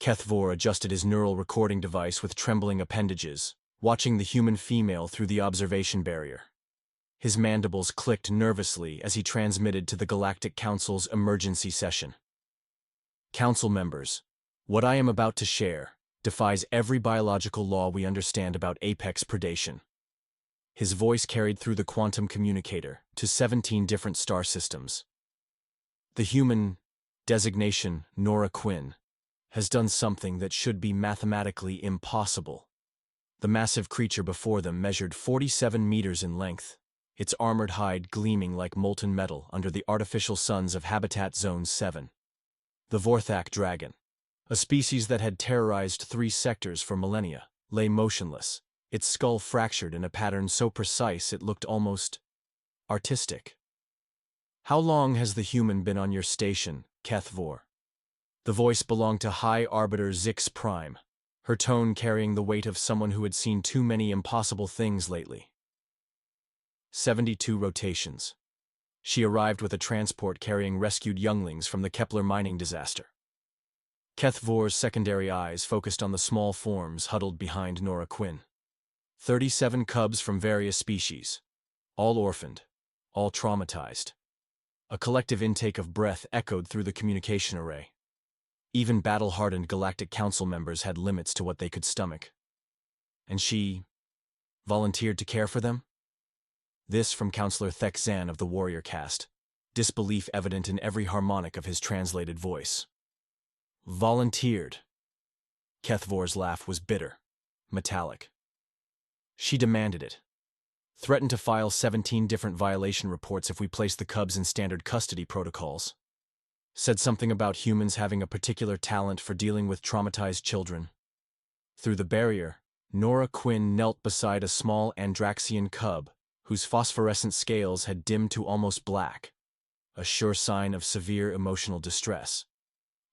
Kethvor adjusted his neural recording device with trembling appendages, watching the human female through the observation barrier. His mandibles clicked nervously as he transmitted to the Galactic Council's emergency session. Council members, what I am about to share defies every biological law we understand about apex predation. His voice carried through the quantum communicator to 17 different star systems. The human, designation Nora Quinn, has done something that should be mathematically impossible. The massive creature before them measured 47 meters in length, its armored hide gleaming like molten metal under the artificial suns of Habitat Zone 7. The Vorthak Dragon, a species that had terrorized 3 sectors for millennia, lay motionless, its skull fractured in a pattern so precise it looked almost artistic. How long has the human been on your station, Kethvor? The voice belonged to High Arbiter Zix Prime, her tone carrying the weight of someone who had seen too many impossible things lately. 72 rotations. She arrived with a transport carrying rescued younglings from the Kepler mining disaster. Kethvor's secondary eyes focused on the small forms huddled behind Nora Quinn. 37 cubs from various species, all orphaned, all traumatized. A collective intake of breath echoed through the communication array. Even battle-hardened Galactic Council members had limits to what they could stomach. And she volunteered to care for them? This from Counselor Thek Zan of the Warrior Caste, disbelief evident in every harmonic of his translated voice. Volunteered. Kethvor's laugh was bitter, metallic. She demanded it. Threatened to file 17 different violation reports if we placed the cubs in standard custody protocols. Said something about humans having a particular talent for dealing with traumatized children. Through the barrier, Nora Quinn knelt beside a small Andraxian cub, whose phosphorescent scales had dimmed to almost black, a sure sign of severe emotional distress.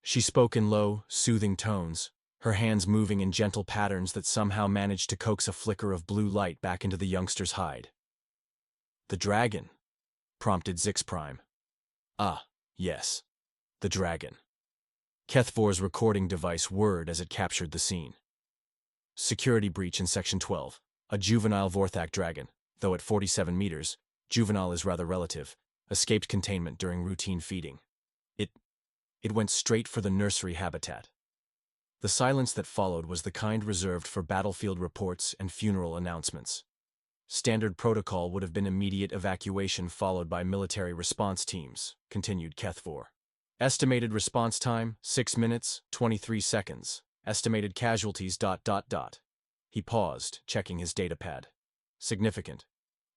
She spoke in low, soothing tones, her hands moving in gentle patterns that somehow managed to coax a flicker of blue light back into the youngster's hide. "The dragon," prompted Zix Prime. "Ah, yes. The dragon." Kethvor's recording device whirred as it captured the scene. Security breach in Section 12. A juvenile Vorthak Dragon, though at 47 meters, juvenile is rather relative, escaped containment during routine feeding. It went straight for the nursery habitat. The silence that followed was the kind reserved for battlefield reports and funeral announcements. Standard protocol would have been immediate evacuation followed by military response teams, continued Kethvor. Estimated response time, 6 minutes, 23 seconds. Estimated casualties ... He paused, checking his datapad. Significant.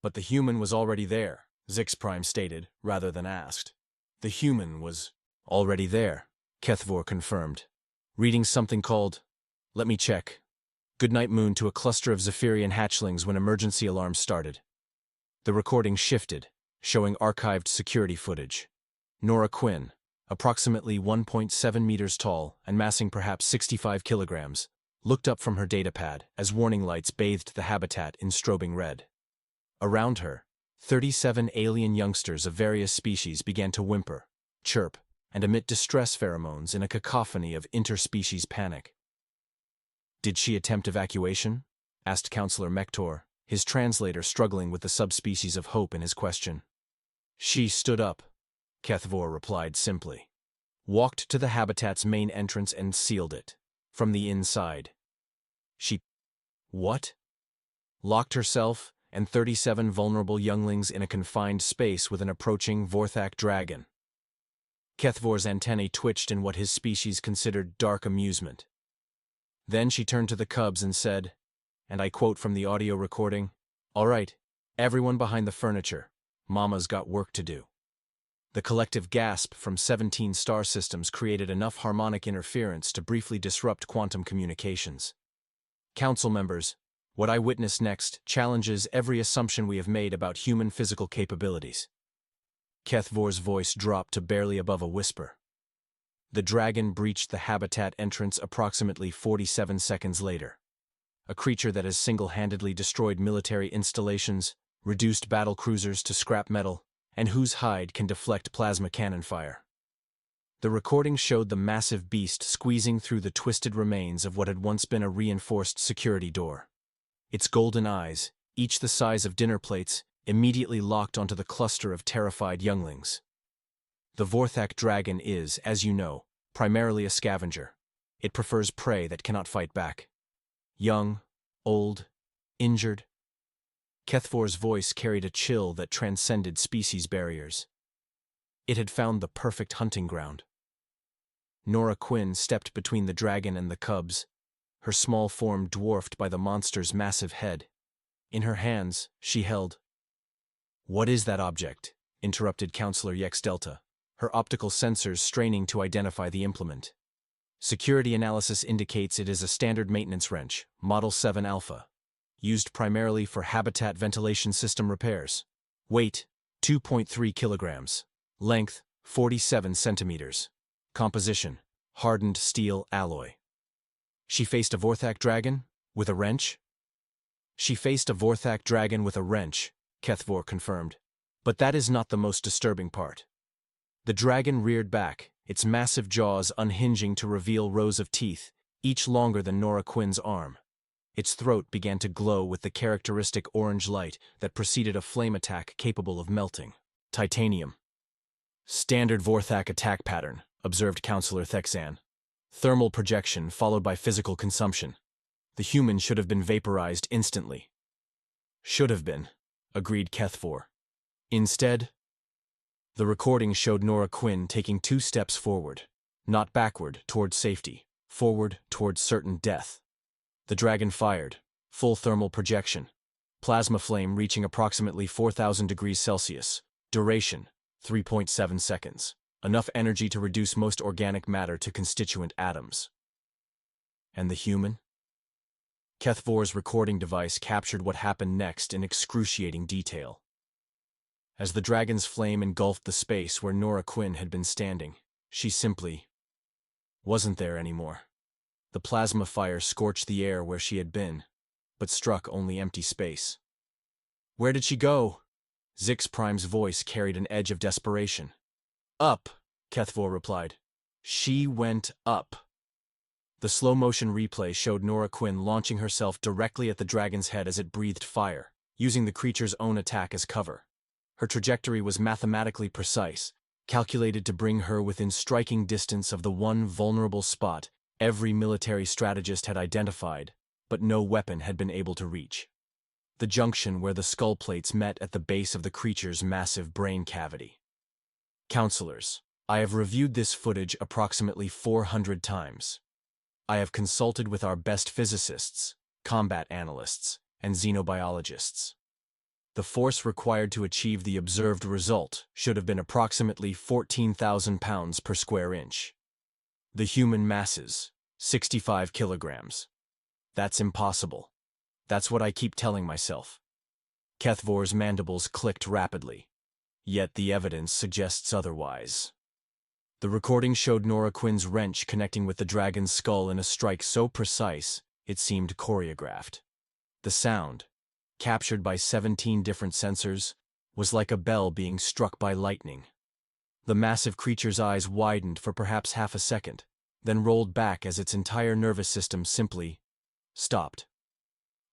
But the human was already there, Zix Prime stated, rather than asked. The human was already there, Kethvor confirmed. Reading something called, let me check, Goodnight Moon to a cluster of Zephyrian hatchlings when emergency alarms started. The recording shifted, showing archived security footage. Nora Quinn, approximately 1.7 meters tall and massing perhaps 65 kilograms, looked up from her datapad as warning lights bathed the habitat in strobing red. Around her, 37 alien youngsters of various species began to whimper, chirp, and emit distress pheromones in a cacophony of interspecies panic. "Did she attempt evacuation?" asked Counselor Mektor, his translator struggling with the subspecies of hope in his question. "She stood up," Kethvor replied simply. "Walked to the habitat's main entrance and sealed it, from the inside. She... what? Locked herself and 37 vulnerable younglings in a confined space with an approaching Vorthak Dragon." Kethvor's antennae twitched in what his species considered dark amusement. Then she turned to the cubs and said, and I quote from the audio recording, "All right, everyone behind the furniture. Mama's got work to do." The collective gasp from 17 star systems created enough harmonic interference to briefly disrupt quantum communications. Council members, what I witness next challenges every assumption we have made about human physical capabilities. Kethvor's voice dropped to barely above a whisper. The dragon breached the habitat entrance approximately 47 seconds later. A creature that has single-handedly destroyed military installations, reduced battle cruisers to scrap metal, and whose hide can deflect plasma cannon fire. The recording showed the massive beast squeezing through the twisted remains of what had once been a reinforced security door. Its golden eyes, each the size of dinner plates, immediately locked onto the cluster of terrified younglings. The Vorthak Dragon is, as you know, primarily a scavenger. It prefers prey that cannot fight back. Young, old, injured. Kethvor's voice carried a chill that transcended species barriers. It had found the perfect hunting ground. Nora Quinn stepped between the dragon and the cubs, her small form dwarfed by the monster's massive head. In her hands, she held— "What is that object?" interrupted Counselor Yex Delta, her optical sensors straining to identify the implement. Security analysis indicates it is a standard maintenance wrench, Model 7 Alpha, used primarily for habitat ventilation system repairs. Weight, 2.3 kilograms. Length, 47 centimeters. Composition, hardened steel alloy. She faced a Vorthak Dragon? With a wrench? She faced a Vorthak Dragon with a wrench, Kethvor confirmed. But that is not the most disturbing part. The dragon reared back, its massive jaws unhinging to reveal rows of teeth, each longer than Nora Quinn's arm. Its throat began to glow with the characteristic orange light that preceded a flame attack capable of melting. Titanium. "Standard Vorthak attack pattern," observed Counselor Thexan. "Thermal projection followed by physical consumption. The human should have been vaporized instantly." "Should have been," agreed Kethvor. Instead, the recording showed Nora Quinn taking 2 steps forward, not backward toward safety, forward toward certain death. The dragon fired, full thermal projection, plasma flame reaching approximately 4,000 degrees Celsius, duration, 3.7 seconds, enough energy to reduce most organic matter to constituent atoms. And the human? Kethvor's recording device captured what happened next in excruciating detail. As the dragon's flame engulfed the space where Nora Quinn had been standing, she simply wasn't there anymore. The plasma fire scorched the air where she had been, but struck only empty space. "Where did she go?" Zix Prime's voice carried an edge of desperation. "Up," Kethvor replied. "She went up." The slow-motion replay showed Nora Quinn launching herself directly at the dragon's head as it breathed fire, using the creature's own attack as cover. Her trajectory was mathematically precise, calculated to bring her within striking distance of the one vulnerable spot every military strategist had identified, but no weapon had been able to reach. The junction where the skull plates met at the base of the creature's massive brain cavity. "Counselors, I have reviewed this footage approximately 400 times. I have consulted with our best physicists, combat analysts, and xenobiologists. The force required to achieve the observed result should have been approximately 14,000 pounds per square inch. The human masses, 65 kilograms. That's impossible. That's what I keep telling myself." Kethvor's mandibles clicked rapidly. Yet the evidence suggests otherwise. The recording showed Nora Quinn's wrench connecting with the dragon's skull in a strike so precise it seemed choreographed. The sound, captured by 17 different sensors, was like a bell being struck by lightning. The massive creature's eyes widened for perhaps half a second, then rolled back as its entire nervous system simply stopped.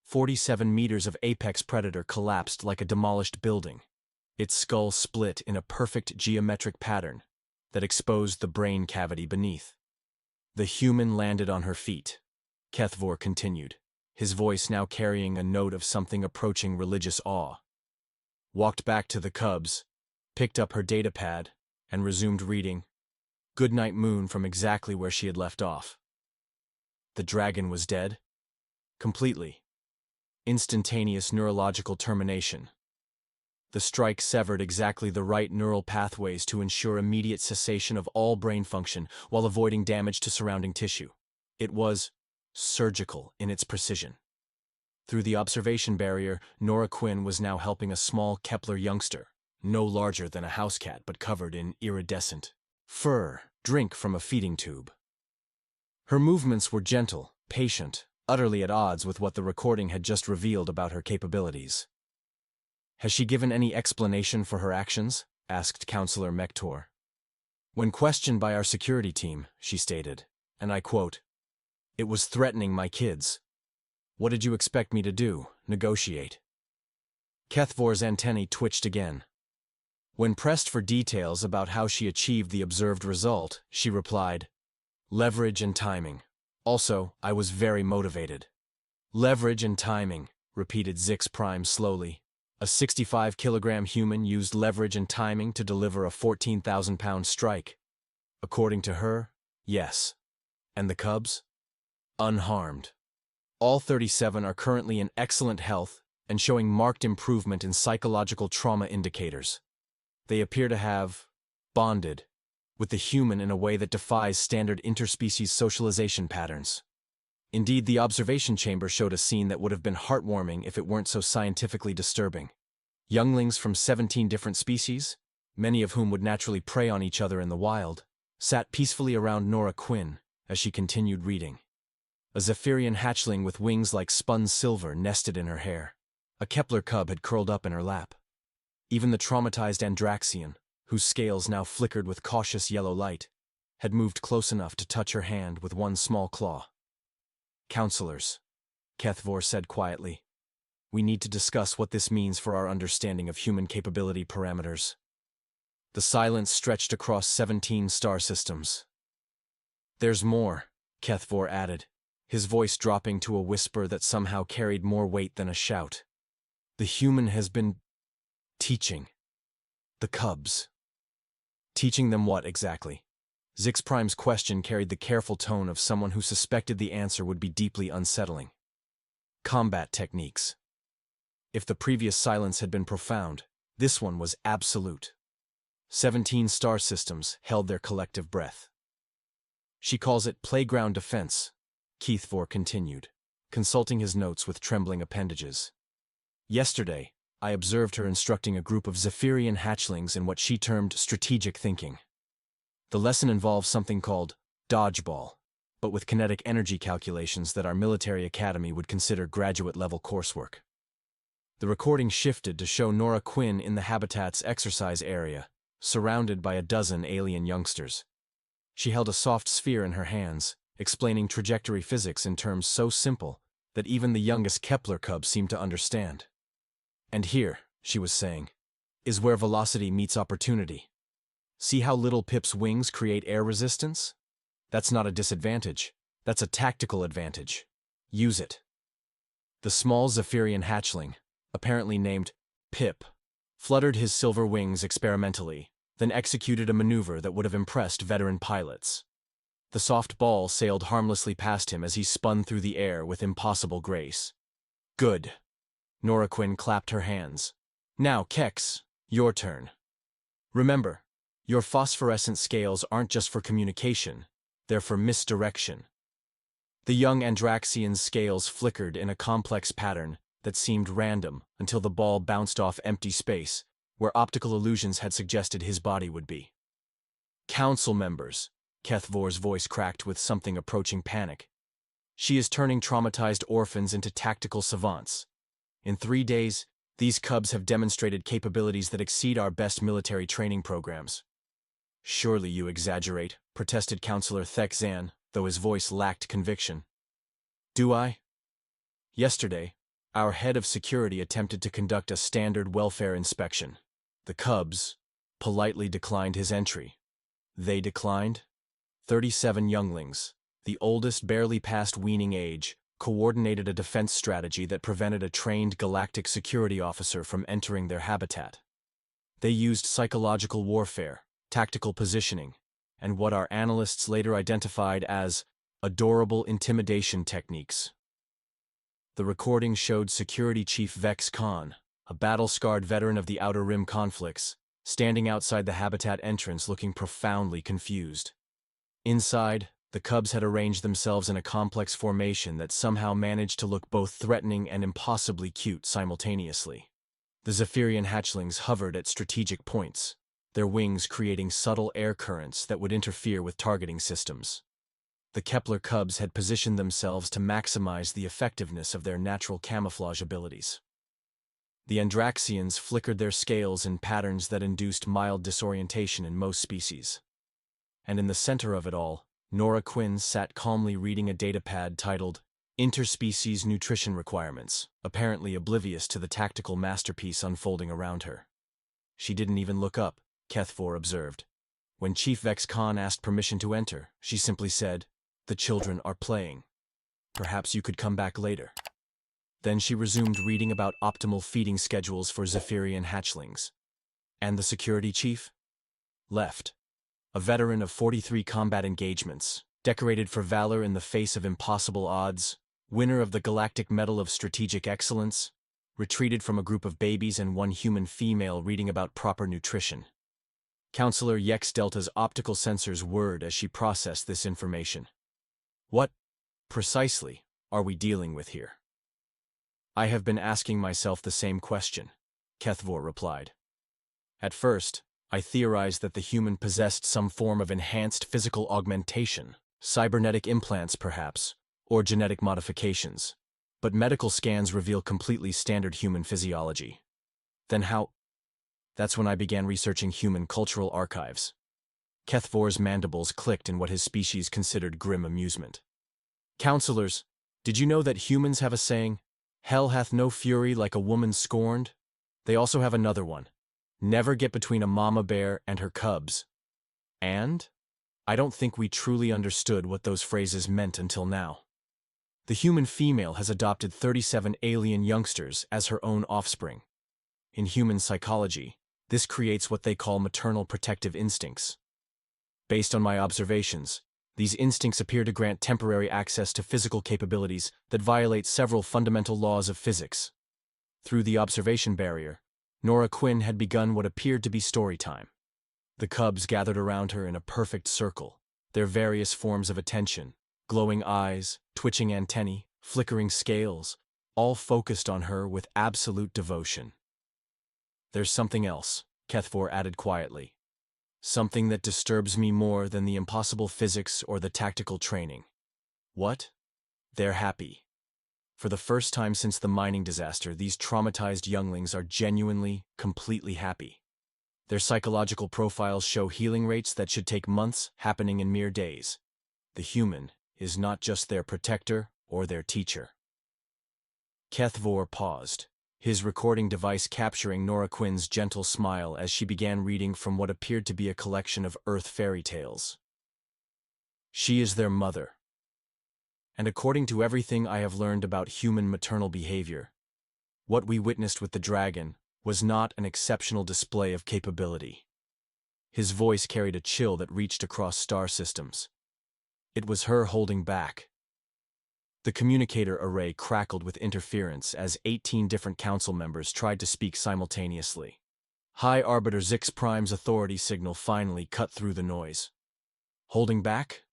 47 meters of apex predator collapsed like a demolished building, its skull split in a perfect geometric pattern that exposed the brain cavity beneath. The human landed on her feet, Kethvor continued, his voice now carrying a note of something approaching religious awe. Walked back to the cubs, picked up her datapad, and resumed reading Goodnight Moon from exactly where she had left off. The dragon was dead? Completely. Instantaneous neurological termination. The strike severed exactly the right neural pathways to ensure immediate cessation of all brain function while avoiding damage to surrounding tissue. It was surgical in its precision. Through the observation barrier, Nora Quinn was now helping a small Kepler youngster, no larger than a house cat but covered in iridescent fur, drink from a feeding tube. Her movements were gentle, patient, utterly at odds with what the recording had just revealed about her capabilities. "Has she given any explanation for her actions?" asked Counselor Mektor. When questioned by our security team, she stated, and I quote, "It was threatening my kids. What did you expect me to do, negotiate?" Kethvor's antennae twitched again. When pressed for details about how she achieved the observed result, she replied, "Leverage and timing. Also, I was very motivated." "Leverage and timing," repeated Zix Prime slowly. "A 65-kilogram human used leverage and timing to deliver a 14,000-pound strike." According to her, yes. And the cubs? Unharmed. All 37 are currently in excellent health and showing marked improvement in psychological trauma indicators. They appear to have bonded with the human in a way that defies standard interspecies socialization patterns. Indeed, the observation chamber showed a scene that would have been heartwarming if it weren't so scientifically disturbing. Younglings from 17 different species, many of whom would naturally prey on each other in the wild, sat peacefully around Nora Quinn as she continued reading. A Zephyrian hatchling with wings like spun silver nested in her hair. A Kepler cub had curled up in her lap. Even the traumatized Andraxian, whose scales now flickered with cautious yellow light, had moved close enough to touch her hand with one small claw. "Counselors," Kethvor said quietly, "we need to discuss what this means for our understanding of human capability parameters." The silence stretched across 17 star systems. "There's more," Kethvor added, his voice dropping to a whisper that somehow carried more weight than a shout. "The human has been teaching the cubs." Teaching them what exactly? Zix Prime's question carried the careful tone of someone who suspected the answer would be deeply unsettling. Combat techniques. If the previous silence had been profound, this one was absolute. 17 star systems held their collective breath. "She calls it playground defense," Kethvor continued, consulting his notes with trembling appendages. "Yesterday, I observed her instructing a group of Zephyrian hatchlings in what she termed strategic thinking. The lesson involves something called dodgeball, but with kinetic energy calculations that our military academy would consider graduate-level coursework." The recording shifted to show Nora Quinn in the habitat's exercise area, surrounded by a dozen alien youngsters. She held a soft sphere in her hands, explaining trajectory physics in terms so simple that even the youngest Kepler cub seemed to understand. "And here," she was saying, "is where velocity meets opportunity. See how little Pip's wings create air resistance? That's not a disadvantage. That's a tactical advantage. Use it." The small Zephyrian hatchling, apparently named Pip, fluttered his silver wings experimentally, then executed a maneuver that would have impressed veteran pilots. The soft ball sailed harmlessly past him as he spun through the air with impossible grace. "Good." Nora Quinn clapped her hands. "Now, Kex, your turn. Remember, your phosphorescent scales aren't just for communication, they're for misdirection." The young Andraxian's scales flickered in a complex pattern that seemed random until the ball bounced off empty space, where optical illusions had suggested his body would be. "Council members," Kethvor's voice cracked with something approaching panic. "She is turning traumatized orphans into tactical savants. In 3 days, these cubs have demonstrated capabilities that exceed our best military training programs." "Surely you exaggerate," protested Counselor Thek-Zan, though his voice lacked conviction. "Do I?" "Yesterday, our head of security attempted to conduct a standard welfare inspection. The cubs politely declined his entry." "They declined?" 37 younglings, the oldest barely past weaning age, coordinated a defense strategy that prevented a trained Galactic security officer from entering their habitat. They used psychological warfare, tactical positioning, and what our analysts later identified as adorable intimidation techniques. The recording showed Security Chief Vex Khan, a battle-scarred veteran of the Outer Rim conflicts, standing outside the habitat entrance looking profoundly confused. Inside, the cubs had arranged themselves in a complex formation that somehow managed to look both threatening and impossibly cute simultaneously. The Zephyrian hatchlings hovered at strategic points, their wings creating subtle air currents that would interfere with targeting systems. The Kepler cubs had positioned themselves to maximize the effectiveness of their natural camouflage abilities. The Andraxians flickered their scales in patterns that induced mild disorientation in most species. And in the center of it all, Nora Quinn sat calmly reading a datapad titled Interspecies Nutrition Requirements, apparently oblivious to the tactical masterpiece unfolding around her. She didn't even look up, Kethvor observed. When Chief Vex Khan asked permission to enter, she simply said, "The children are playing. Perhaps you could come back later." Then she resumed reading about optimal feeding schedules for Zephyrian hatchlings. And the security chief? Left. A veteran of 43 combat engagements, decorated for valor in the face of impossible odds, winner of the Galactic Medal of Strategic Excellence, retreated from a group of babies and one human female reading about proper nutrition. Counselor Yex Delta's optical sensors whirred as she processed this information. What, precisely, are we dealing with here? I have been asking myself the same question, Kethvor replied. At first, I theorized that the human possessed some form of enhanced physical augmentation, cybernetic implants perhaps, or genetic modifications, but medical scans reveal completely standard human physiology. Then how? That's when I began researching human cultural archives. Kethvor's mandibles clicked in what his species considered grim amusement. Counselors, did you know that humans have a saying, "Hell hath no fury like a woman scorned"? They also have another one, "Never get between a mama bear and her cubs." And? I don't think we truly understood what those phrases meant until now. The human female has adopted 37 alien youngsters as her own offspring. In human psychology, this creates what they call maternal protective instincts. Based on my observations, these instincts appear to grant temporary access to physical capabilities that violate several fundamental laws of physics. Through the observation barrier, Nora Quinn had begun what appeared to be story time. The cubs gathered around her in a perfect circle, their various forms of attention, glowing eyes, twitching antennae, flickering scales, all focused on her with absolute devotion. There's something else, Kethvor added quietly. Something that disturbs me more than the impossible physics or the tactical training. What? They're happy. For the first time since the mining disaster, these traumatized younglings are genuinely, completely happy. Their psychological profiles show healing rates that should take months, happening in mere days. The human is not just their protector or their teacher. Kethvor paused, his recording device capturing Nora Quinn's gentle smile as she began reading from what appeared to be a collection of Earth fairy tales. She is their mother. And according to everything I have learned about human maternal behavior, what we witnessed with the dragon was not an exceptional display of capability. His voice carried a chill that reached across star systems. It was her holding back. The communicator array crackled with interference as 18 different council members tried to speak simultaneously. High Arbiter Zix Prime's authority signal finally cut through the noise. Holding back?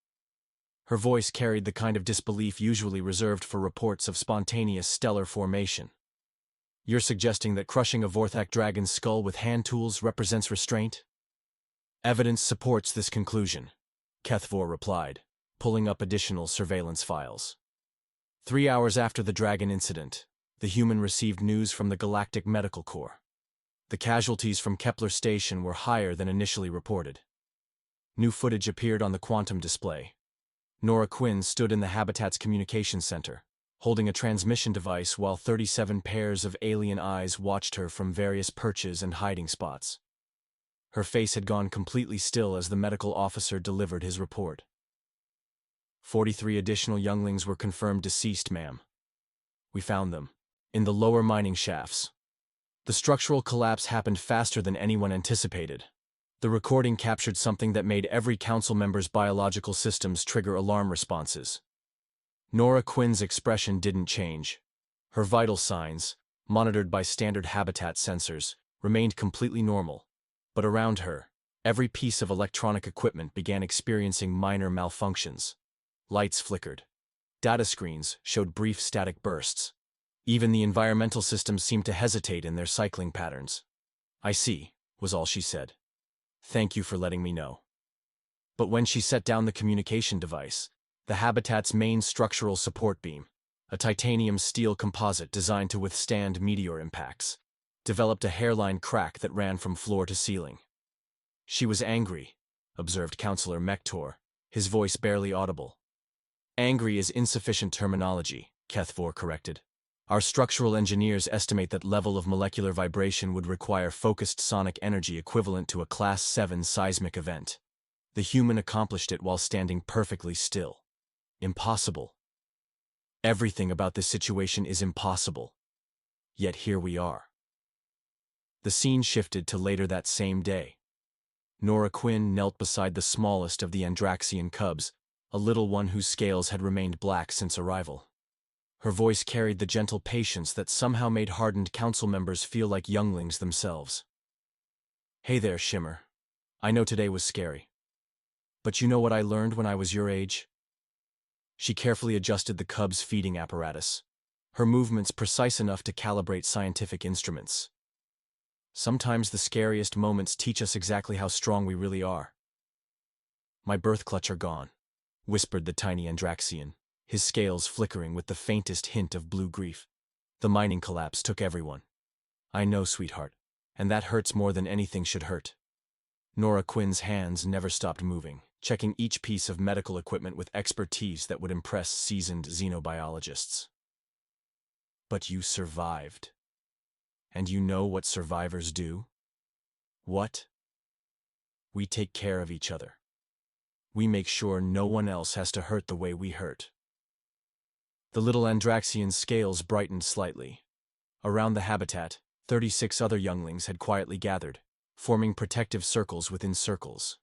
Her voice carried the kind of disbelief usually reserved for reports of spontaneous stellar formation. You're suggesting that crushing a Vorthak Dragon's skull with hand tools represents restraint? Evidence supports this conclusion, Kethvor replied, pulling up additional surveillance files. 3 hours after the Dragon incident, the human received news from the Galactic Medical Corps. The casualties from Kepler Station were higher than initially reported. New footage appeared on the quantum display. Nora Quinn stood in the Habitat's communication center, holding a transmission device while 37 pairs of alien eyes watched her from various perches and hiding spots. Her face had gone completely still as the medical officer delivered his report. 43 additional younglings were confirmed deceased, ma'am. We found them, in the lower mining shafts. The structural collapse happened faster than anyone anticipated. The recording captured something that made every council member's biological systems trigger alarm responses. Nora Quinn's expression didn't change. Her vital signs, monitored by standard habitat sensors, remained completely normal. But around her, every piece of electronic equipment began experiencing minor malfunctions. Lights flickered. Data screens showed brief static bursts. Even the environmental systems seemed to hesitate in their cycling patterns. "I see," was all she said. "Thank you for letting me know." But when she set down the communication device, the Habitat's main structural support beam, a titanium steel composite designed to withstand meteor impacts, developed a hairline crack that ran from floor to ceiling. She was angry, observed Counselor Mektor, his voice barely audible. Angry is insufficient terminology, Kethvor corrected. Our structural engineers estimate that level of molecular vibration would require focused sonic energy equivalent to a Class 7 seismic event. The human accomplished it while standing perfectly still. Impossible. Everything about this situation is impossible. Yet here we are. The scene shifted to later that same day. Nora Quinn knelt beside the smallest of the Andraxian cubs, a little one whose scales had remained black since arrival. Her voice carried the gentle patience that somehow made hardened council members feel like younglings themselves. Hey there, Shimmer. I know today was scary. But you know what I learned when I was your age? She carefully adjusted the cub's feeding apparatus, her movements precise enough to calibrate scientific instruments. Sometimes the scariest moments teach us exactly how strong we really are. My birth clutch are gone, whispered the tiny Andraxian, his scales flickering with the faintest hint of blue grief. The mining collapse took everyone. I know, sweetheart, and that hurts more than anything should hurt. Nora Quinn's hands never stopped moving, checking each piece of medical equipment with expertise that would impress seasoned xenobiologists. But you survived. And you know what survivors do? What? We take care of each other. We make sure no one else has to hurt the way we hurt. The little Andraxian's scales brightened slightly. Around the habitat, 36 other younglings had quietly gathered, forming protective circles within circles.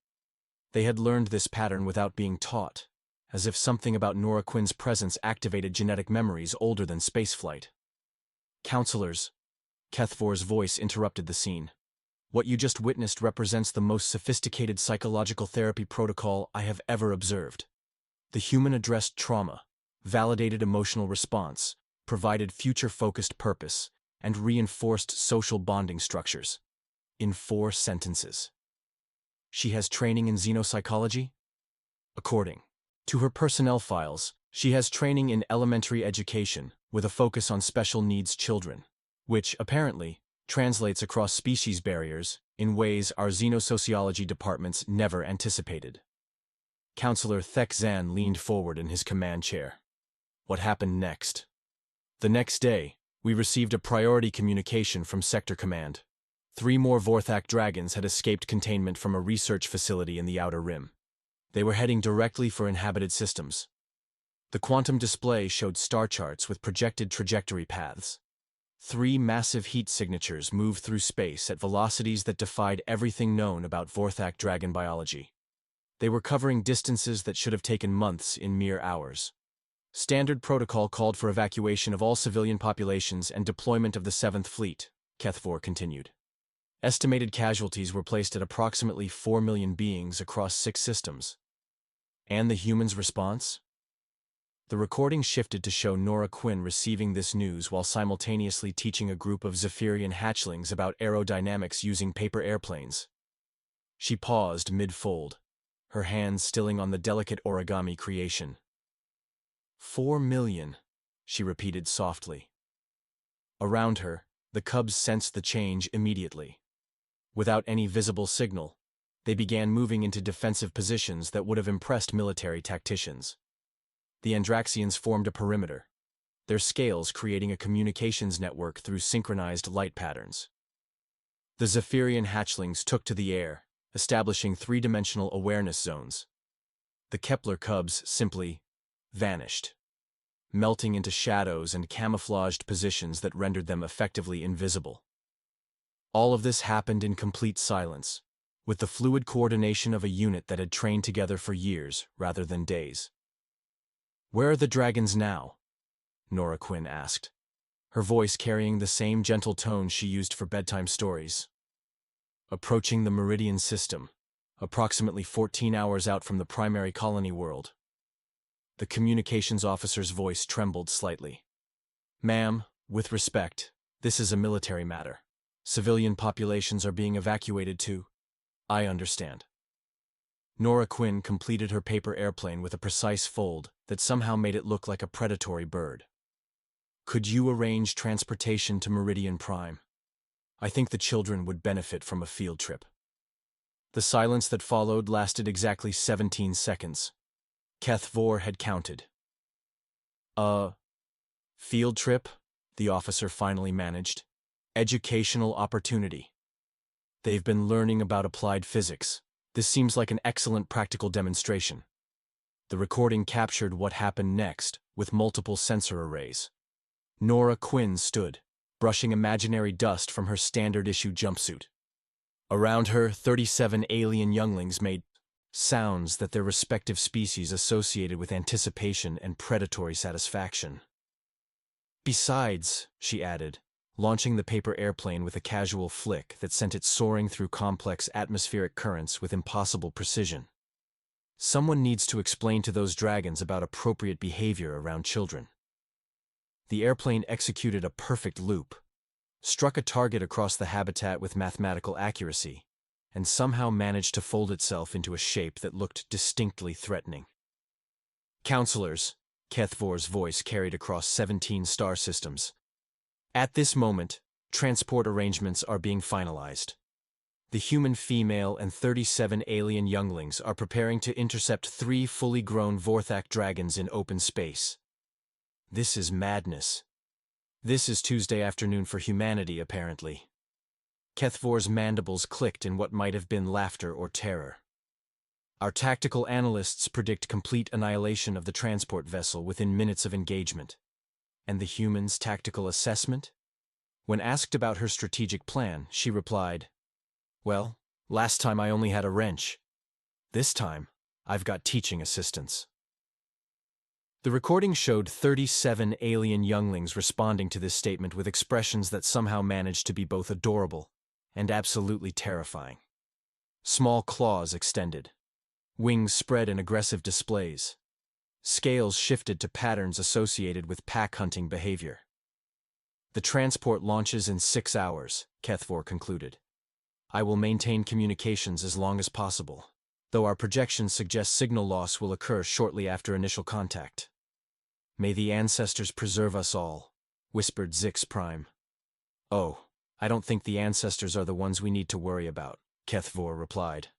They had learned this pattern without being taught, as if something about Nora Quinn's presence activated genetic memories older than spaceflight. Counselors, Kethvor's voice interrupted the scene. What you just witnessed represents the most sophisticated psychological therapy protocol I have ever observed. The human-addressed trauma, validated emotional response, provided future-focused purpose, and reinforced social bonding structures. In 4 sentences. She has training in xenopsychology? According to her personnel files, she has training in elementary education, with a focus on special needs children, which, apparently, translates across species barriers in ways our xenosociology departments never anticipated. Counselor Thek Zan leaned forward in his command chair. What happened next? The next day, we received a priority communication from Sector Command. 3 more Vorthak Dragons had escaped containment from a research facility in the Outer Rim. They were heading directly for inhabited systems. The quantum display showed star charts with projected trajectory paths. 3 massive heat signatures moved through space at velocities that defied everything known about Vorthak Dragon biology. They were covering distances that should have taken months in mere hours. Standard protocol called for evacuation of all civilian populations and deployment of the 7th Fleet, Kethvor continued. Estimated casualties were placed at approximately 4 million beings across 6 systems. And the humans' response? The recording shifted to show Nora Quinn receiving this news while simultaneously teaching a group of Zephyrian hatchlings about aerodynamics using paper airplanes. She paused mid-fold, her hands stilling on the delicate origami creation. 4 million, she repeated softly. Around her, the cubs sensed the change immediately. Without any visible signal, they began moving into defensive positions that would have impressed military tacticians. The Andraxians formed a perimeter, their scales creating a communications network through synchronized light patterns. The Zephyrian hatchlings took to the air, establishing 3-dimensional awareness zones. The Kepler cubs simply vanished, melting into shadows and camouflaged positions that rendered them effectively invisible. All of this happened in complete silence, with the fluid coordination of a unit that had trained together for years rather than days. Where are the dragons now? Nora Quinn asked, her voice carrying the same gentle tone she used for bedtime stories. Approaching the Meridian system, approximately 14 hours out from the primary colony world. The communications officer's voice trembled slightly. Ma'am, with respect, this is a military matter. Civilian populations are being evacuated too. I understand. Nora Quinn completed her paper airplane with a precise fold that somehow made it look like a predatory bird. Could you arrange transportation to Meridian Prime? I think the children would benefit from a field trip. The silence that followed lasted exactly 17 seconds. Keth Vor had counted. Field trip, the officer finally managed. Educational opportunity. They've been learning about applied physics. This seems like an excellent practical demonstration. The recording captured what happened next, with multiple sensor arrays. Nora Quinn stood, brushing imaginary dust from her standard-issue jumpsuit. Around her, 37 alien younglings made sounds that their respective species associated with anticipation and predatory satisfaction. Besides, she added, launching the paper airplane with a casual flick that sent it soaring through complex atmospheric currents with impossible precision. Someone needs to explain to those dragons about appropriate behavior around children. The airplane executed a perfect loop, struck a target across the habitat with mathematical accuracy, and somehow managed to fold itself into a shape that looked distinctly threatening. Counselors, Keth Vor's voice carried across 17 star systems. At this moment, transport arrangements are being finalized. The human female and 37 alien younglings are preparing to intercept 3 fully grown Vorthak Dragons in open space. This is madness. This is Tuesday afternoon for humanity, apparently. Keth Vor's mandibles clicked in what might have been laughter or terror. Our tactical analysts predict complete annihilation of the transport vessel within minutes of engagement. And the humans' tactical assessment? When asked about her strategic plan, she replied, "Well, last time I only had a wrench. This time, I've got teaching assistants." The recording showed 37 alien younglings responding to this statement with expressions that somehow managed to be both adorable and absolutely terrifying. Small claws extended. Wings spread in aggressive displays. Scales shifted to patterns associated with pack-hunting behavior. The transport launches in 6 hours, Keth Vor concluded. I will maintain communications as long as possible, though our projections suggest signal loss will occur shortly after initial contact. May the ancestors preserve us all, whispered Zix Prime. Oh, I don't think the ancestors are the ones we need to worry about, Keth Vor replied.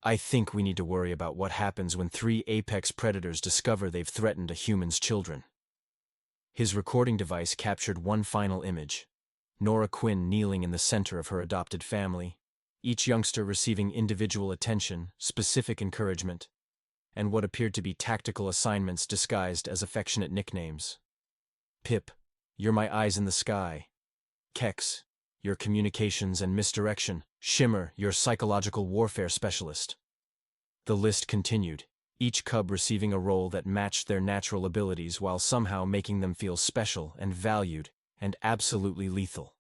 I think we need to worry about what happens when 3 apex predators discover they've threatened a human's children. His recording device captured one final image. Nora Quinn kneeling in the center of her adopted family, each youngster receiving individual attention, specific encouragement, and what appeared to be tactical assignments disguised as affectionate nicknames. Pip, you're my eyes in the sky. Kex, your communications and misdirection. Shimmer, your psychological warfare specialist. The list continued, each cub receiving a role that matched their natural abilities while somehow making them feel special and valued and absolutely lethal.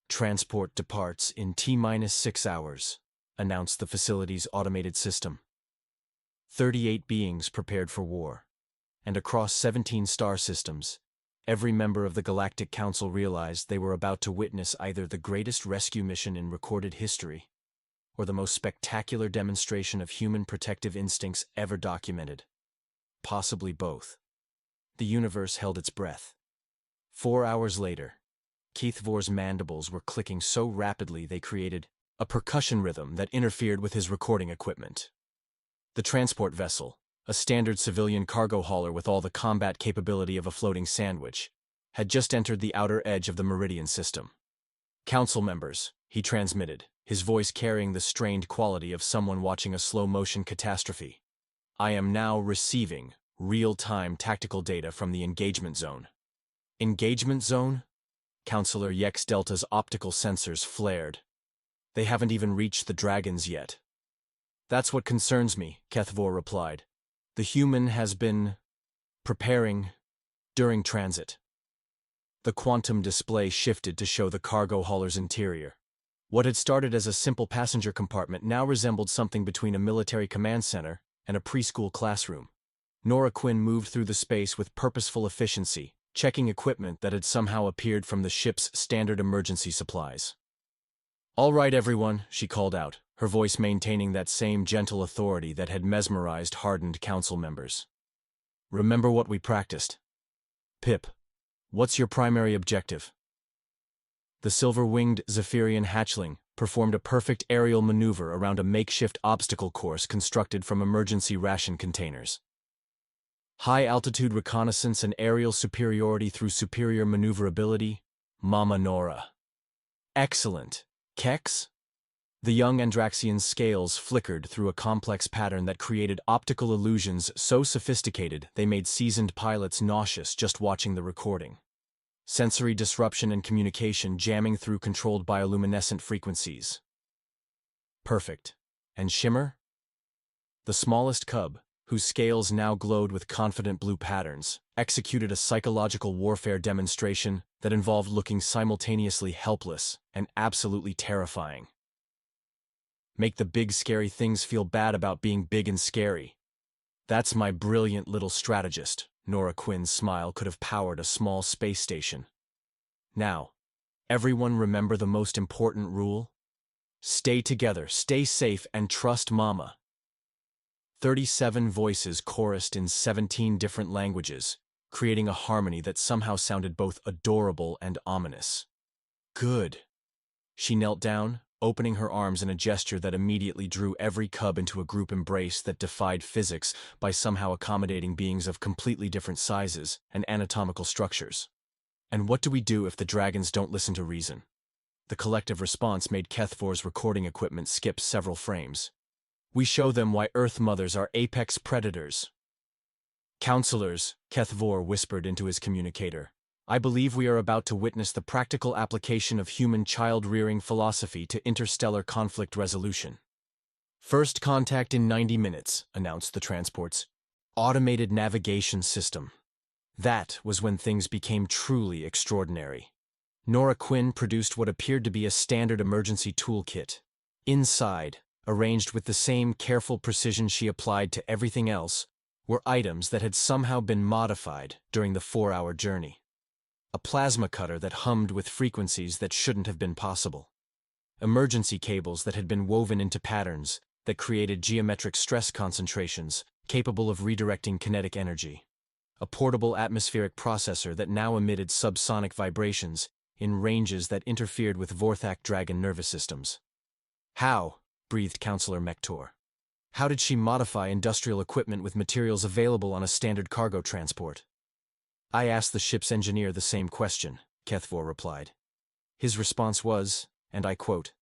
Transport departs in T-6 hours, announced the facility's automated system. 38 beings prepared for war, and across 17 star systems, every member of the Galactic Council realized they were about to witness either the greatest rescue mission in recorded history, or the most spectacular demonstration of human protective instincts ever documented. Possibly both. The universe held its breath. 4 hours later, Keth Vor's mandibles were clicking so rapidly they created a percussion rhythm that interfered with his recording equipment. The transport vessel, a standard civilian cargo hauler with all the combat capability of a floating sandwich, had just entered the outer edge of the Meridian system. Council members, he transmitted, his voice carrying the strained quality of someone watching a slow-motion catastrophe. I am now receiving real-time tactical data from the engagement zone. Engagement zone? Counselor Yex Delta's optical sensors flared. They haven't even reached the dragons yet. That's what concerns me, Keth Vor replied. The human has been preparing during transit. The quantum display shifted to show the cargo hauler's interior. What had started as a simple passenger compartment now resembled something between a military command center and a preschool classroom. Nora Quinn moved through the space with purposeful efficiency, checking equipment that had somehow appeared from the ship's standard emergency supplies. All right, everyone, she called out, her voice maintaining that same gentle authority that had mesmerized hardened council members. Remember what we practiced. Pip, what's your primary objective? The silver-winged Zephyrian hatchling, performed a perfect aerial maneuver around a makeshift obstacle course constructed from emergency ration containers. High-altitude reconnaissance and aerial superiority through superior maneuverability, Mama Nora. Excellent. Kex? The young Andraxian's scales flickered through a complex pattern that created optical illusions so sophisticated they made seasoned pilots nauseous just watching the recording. Sensory disruption and communication jamming through controlled bioluminescent frequencies. Perfect. And Shimmer? The smallest cub, whose scales now glowed with confident blue patterns, executed a psychological warfare demonstration that involved looking simultaneously helpless and absolutely terrifying. Make the big scary things feel bad about being big and scary. That's my brilliant little strategist. Nora Quinn's smile could have powered a small space station. Now, everyone remember the most important rule? Stay together, stay safe, and trust Mama. 37 voices chorused in 17 different languages, creating a harmony that somehow sounded both adorable and ominous. Good. She knelt down, opening her arms in a gesture that immediately drew every cub into a group embrace that defied physics by somehow accommodating beings of completely different sizes and anatomical structures. And what do we do if the dragons don't listen to reason? The collective response made Kethvor's recording equipment skip several frames. We show them why Earth mothers are apex predators. Counselors, Kethvor whispered into his communicator, I believe we are about to witness the practical application of human child-rearing philosophy to interstellar conflict resolution. First contact in 90 minutes, announced the transport's automated navigation system. That was when things became truly extraordinary. Nora Quinn produced what appeared to be a standard emergency toolkit. Inside, arranged with the same careful precision she applied to everything else, were items that had somehow been modified during the 4-hour journey. A plasma cutter that hummed with frequencies that shouldn't have been possible. Emergency cables that had been woven into patterns that created geometric stress concentrations capable of redirecting kinetic energy. A portable atmospheric processor that now emitted subsonic vibrations in ranges that interfered with Vorthak Dragon nervous systems. How? Breathed Counselor Mektor. How did she modify industrial equipment with materials available on a standard cargo transport? I asked the ship's engineer the same question, Kethvor replied. His response was, and I quote,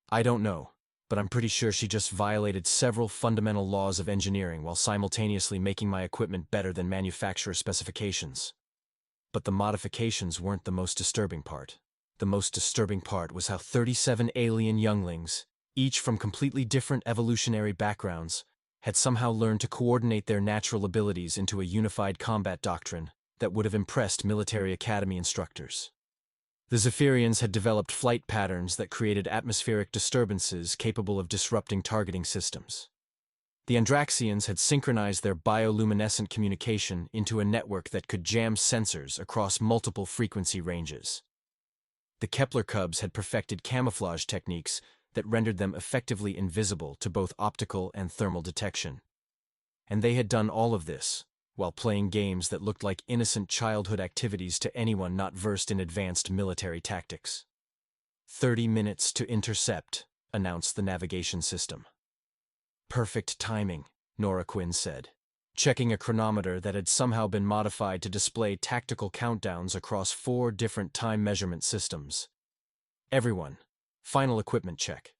I don't know, but I'm pretty sure she just violated several fundamental laws of engineering while simultaneously making my equipment better than manufacturer specifications. But the modifications weren't the most disturbing part. The most disturbing part was how 37 alien younglings, each from completely different evolutionary backgrounds, had somehow learned to coordinate their natural abilities into a unified combat doctrine that would have impressed military academy instructors. The Zephyrians had developed flight patterns that created atmospheric disturbances capable of disrupting targeting systems. The Andraxians had synchronized their bioluminescent communication into a network that could jam sensors across multiple frequency ranges. The Kepler cubs had perfected camouflage techniques that rendered them effectively invisible to both optical and thermal detection. And they had done all of this while playing games that looked like innocent childhood activities to anyone not versed in advanced military tactics. 30 minutes to intercept, announced the navigation system. Perfect timing, Nora Quinn said, checking a chronometer that had somehow been modified to display tactical countdowns across 4 different time measurement systems. Everyone, final equipment check.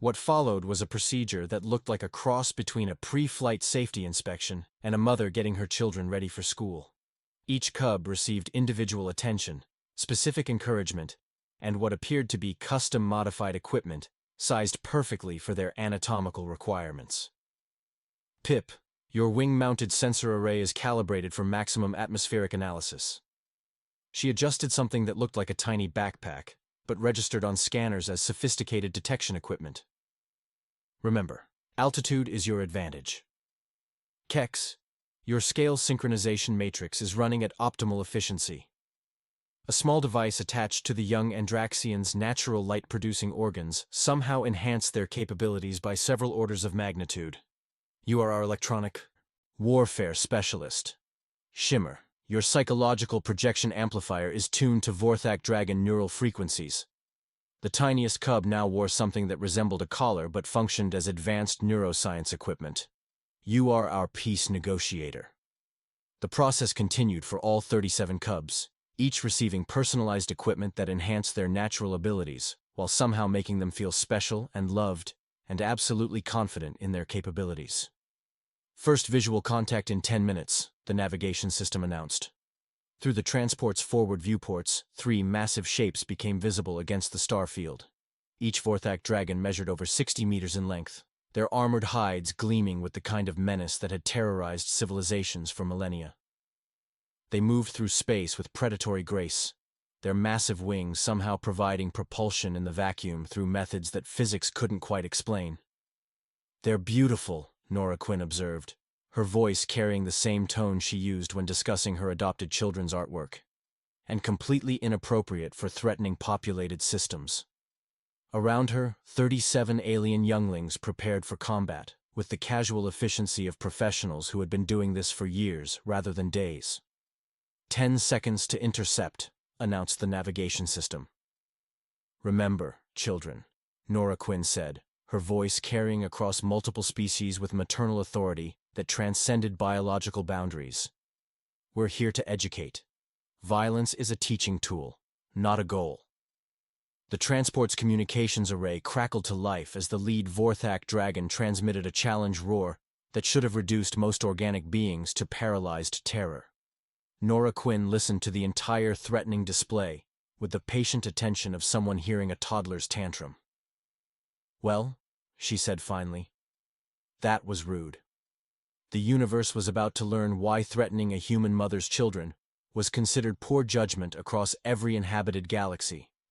What followed was a procedure that looked like a cross between a pre-flight safety inspection and a mother getting her children ready for school. Each cub received individual attention, specific encouragement, and what appeared to be custom-modified equipment sized perfectly for their anatomical requirements. Pip, your wing-mounted sensor array is calibrated for maximum atmospheric analysis. She adjusted something that looked like a tiny backpack, but registered on scanners as sophisticated detection equipment. Remember, altitude is your advantage. Kex, your scale synchronization matrix is running at optimal efficiency. A small device attached to the young Andraxians' natural light-producing organs somehow enhanced their capabilities by several orders of magnitude. You are our electronic warfare specialist. Shimmer, your psychological projection amplifier is tuned to Vorthak Dragon neural frequencies. The tiniest cub now wore something that resembled a collar but functioned as advanced neuroscience equipment. You are our peace negotiator. The process continued for all 37 cubs, each receiving personalized equipment that enhanced their natural abilities, while somehow making them feel special and loved, and absolutely confident in their capabilities. First visual contact in 10 minutes, the navigation system announced. Through the transport's forward viewports, 3 massive shapes became visible against the star field. Each Vorthak Dragon measured over 60 meters in length, their armored hides gleaming with the kind of menace that had terrorized civilizations for millennia. They moved through space with predatory grace, their massive wings somehow providing propulsion in the vacuum through methods that physics couldn't quite explain. "They're beautiful," Nora Quinn observed, her voice carrying the same tone she used when discussing her adopted children's artwork, "and completely inappropriate for threatening populated systems." Around her, 37 alien younglings prepared for combat, with the casual efficiency of professionals who had been doing this for years rather than days. 10 seconds to intercept, announced the navigation system. "Remember, children," Nora Quinn said, her voice carrying across multiple species with maternal authority that transcended biological boundaries. "We're here to educate. Violence is a teaching tool, not a goal." The transport's communications array crackled to life as the lead Vorthak Dragon transmitted a challenge roar that should have reduced most organic beings to paralyzed terror. Nora Quinn listened to the entire threatening display with the patient attention of someone hearing a toddler's tantrum. "Well," she said finally, "that was rude." The universe was about to learn why threatening a human mother's children was considered poor judgment across every inhabited galaxy.